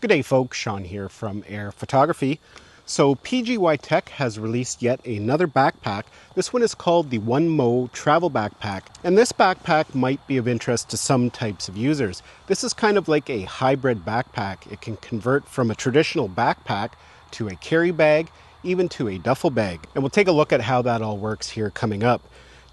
Good day folks, Sean here from Air Photography. So PGYTech has released yet another backpack. This one is called the OneMo travel backpack. And this backpack might be of interest to some types of users. This is kind of like a hybrid backpack. It can convert from a traditional backpack to a carry bag, even to a duffel bag. And we'll take a look at how that all works here coming up.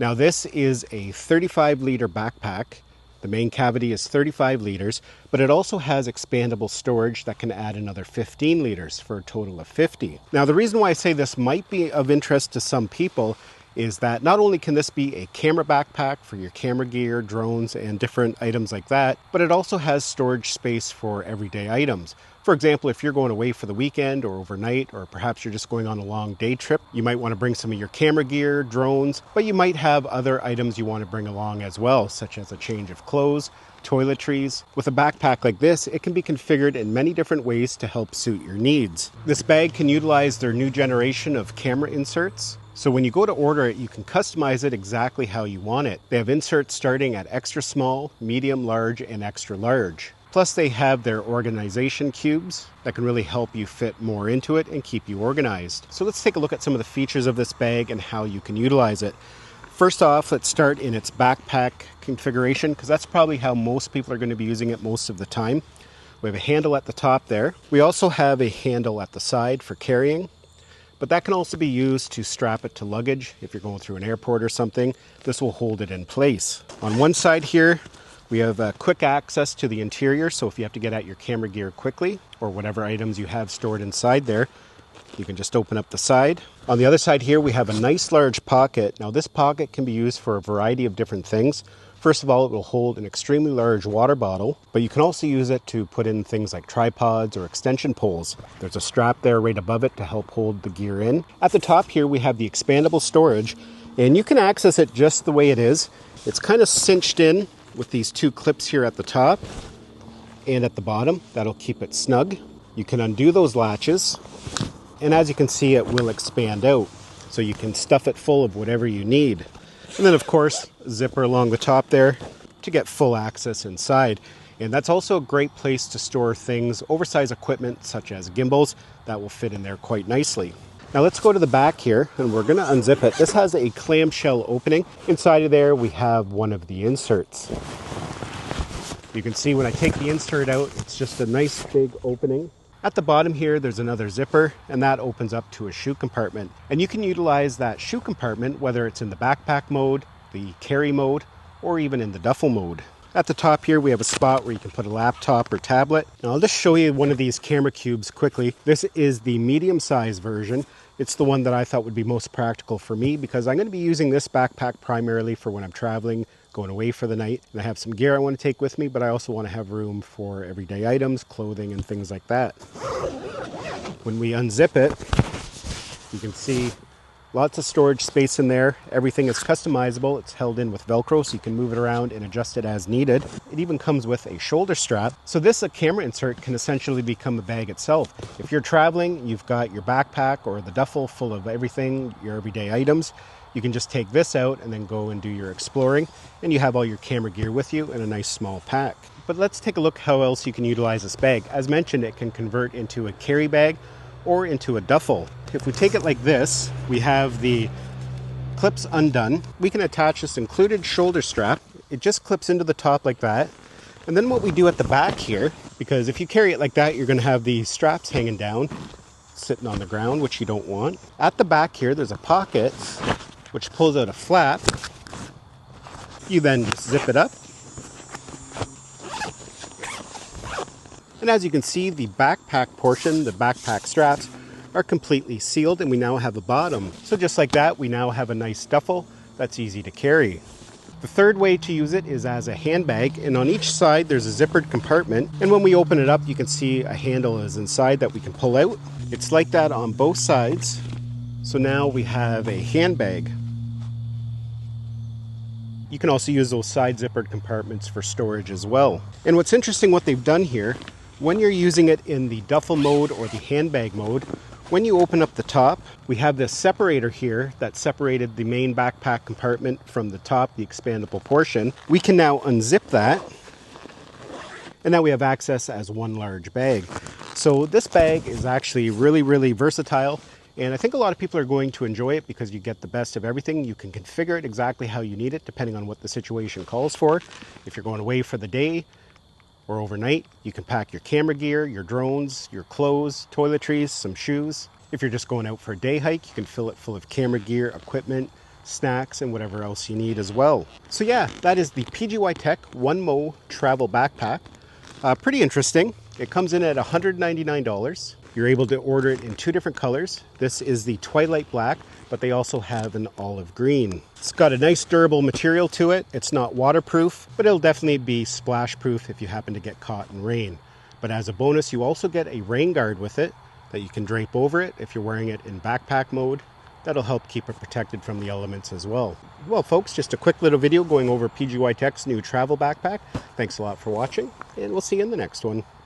Now this is a 35-liter backpack. The main cavity is 35 liters, but it also has expandable storage that can add another 15 liters for a total of 50. Now, the reason why I say this might be of interest to some people is that not only can this be a camera backpack for your camera gear, drones, and different items like that, but it also has storage space for everyday items. For example, if you're going away for the weekend or overnight, or perhaps you're just going on a long day trip, you might want to bring some of your camera gear, drones, but you might have other items you want to bring along as well, such as a change of clothes, toiletries. With a backpack like this, it can be configured in many different ways to help suit your needs. This bag can utilize their new generation of camera inserts. So when you go to order it, you can customize it exactly how you want it. They have inserts starting at extra small, medium, large, and extra large. Plus they have their organization cubes that can really help you fit more into it and keep you organized. So let's take a look at some of the features of this bag and how you can utilize it. First off, let's start in its backpack configuration, because that's probably how most people are going to be using it most of the time. We have a handle at the top there. We also have a handle at the side for carrying, but that can also be used to strap it to luggage. If you're going through an airport or something, this will hold it in place. On one side here, we have quick access to the interior, so if you have to get at your camera gear quickly, or whatever items you have stored inside there, you can just open up the side. On the other side here, we have a nice large pocket. Now this pocket can be used for a variety of different things. First of all, it will hold an extremely large water bottle, but you can also use it to put in things like tripods or extension poles. There's a strap there right above it to help hold the gear in. At the top here, we have the expandable storage, and you can access it just the way it is. It's kind of cinched in with these two clips here at the top and at the bottom. That'll keep it snug. You can undo those latches, and as you can see, it will expand out, so you can stuff it full of whatever you need. And then of course, a zipper along the top there to get full access inside. And that's also a great place to store things, oversized equipment such as gimbals, that will fit in there quite nicely. Now let's go to the back here, and we're going to unzip it. This has a clamshell opening. Inside of there, we have one of the inserts. You can see when I take the insert out, it's just a nice big opening. At the bottom here, there's another zipper, and that opens up to a shoe compartment. And you can utilize that shoe compartment, whether it's in the backpack mode, the carry mode, or even in the duffel mode. At the top here, we have a spot where you can put a laptop or tablet. Now I'll just show you one of these camera cubes quickly. This is the medium-sized version. It's the one that I thought would be most practical for me, because I'm going to be using this backpack primarily for when I'm traveling, going away for the night. And I have some gear I want to take with me, but I also want to have room for everyday items, clothing, and things like that. When we unzip it, you can see lots of storage space in there. Everything is customizable. It's held in with Velcro, so you can move it around and adjust it as needed. It even comes with a shoulder strap. So this camera insert can essentially become a bag itself. If you're traveling, you've got your backpack or the duffel full of everything, your everyday items. You can just take this out and then go and do your exploring, and you have all your camera gear with you in a nice small pack. But let's take a look how else you can utilize this bag. As mentioned, it can convert into a carry bag or into a duffel. If we take it like this, we have the clips undone. We can attach this included shoulder strap. It just clips into the top like that. And then what we do at the back here, because if you carry it like that, you're going to have the straps hanging down, sitting on the ground, which you don't want. At the back here, there's a pocket, which pulls out a flap. You then just zip it up. And as you can see, the backpack portion, the backpack straps, are completely sealed, and we now have a bottom. So just like that, we now have a nice duffel that's easy to carry. The third way to use it is as a handbag, and on each side there's a zippered compartment, and when we open it up, you can see a handle is inside that we can pull out. It's like that on both sides. So now we have a handbag. You can also use those side zippered compartments for storage as well. And what's interesting, what they've done here, when you're using it in the duffel mode or the handbag mode, when you open up the top, we have this separator here that separated the main backpack compartment from the top, the expandable portion. We can now unzip that, and now we have access as one large bag. So this bag is actually really versatile, and I think a lot of people are going to enjoy it because you get the best of everything. You can configure it exactly how you need it depending on what the situation calls for. If you're going away for the day or overnight, you can pack your camera gear, your drones, your clothes, toiletries, some shoes. If you're just going out for a day hike, you can fill it full of camera gear, equipment, snacks, and whatever else you need as well. So yeah, that is the PGYTech OneMo travel backpack. Pretty interesting. It comes in at $199. You're able to order it in two different colors. This is the Twilight Black, but they also have an olive green. It's got a nice durable material to it. It's not waterproof, but it'll definitely be splash proof if you happen to get caught in rain. But as a bonus, you also get a rain guard with it that you can drape over it if you're wearing it in backpack mode. That'll help keep it protected from the elements as well. Well, folks, just a quick little video going over PGYTech's new travel backpack. Thanks a lot for watching, and we'll see you in the next one.